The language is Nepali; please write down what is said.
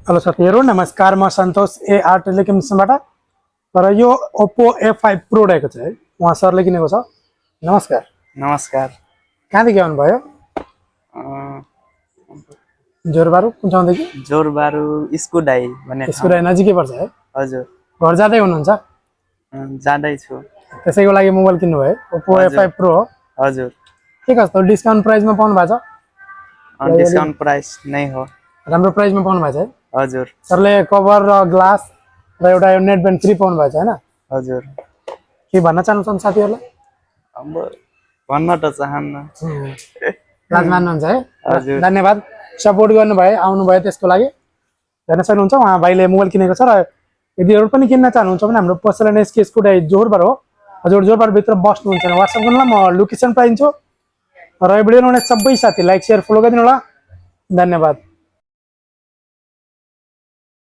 हेलो साथीहरु नमस्कार म सन्तोष AR टेलिकम्युनिकेसनबाट र यो Oppo A5 Pro रहेको छ है उहाँ सरले किनेको छ। नमस्कार। नमस्कार। कहाँदेखि आउनु भयो? जोरबारु कुन ठाउँदेखि? जोरबारु स्कुडाई भन्ने ठाउँ। स्कुडाई नजिकै पर्छ है? हजुर। घर जाँदै हुनुहुन्छ? जाँदै छु। त्यसैको लागि मोबाइल किन्नु भयो Oppo A5 Pro। हजुर। के कस्तो डिस्काउन्ट प्राइसमा पाउनु भएको छ? डिस्काउन्ट प्राइस नै हो। राम्रो प्राइसमा पाउनु भएको छ है? हजुर। सरले कभर र ग्लास र एउटा यो नेट ब्यान्ड फ्री पाउनु भएको छ हैन? हजुर। के भन्न चाहनुहुन्छ साथीहरुलाई? अब भन्न त चाहन्न। लाज मान्नुहुन्छ है? हजुर। धन्यवाद सपोर्ट गर्नुभयो आउनु भयो त्यसको लागि। हेर्न सक्नुहुन्छ उहाँ भाइले मोबाइल किनेको छ र यदि अरु पनि किन्न चाहनुहुन्छ भने हाम्रो पसलमा एसके स्कुडाई जोरबार हो। हजुर जोरबार भित्र बस्नुहुन्छ भने WhatsApp गर्नुला म लोकेसन पाइन्छु र यो भिडियो बनाउने सबै साथी लाइक शेयर फलो गरिदिनु होला। धन्यवाद।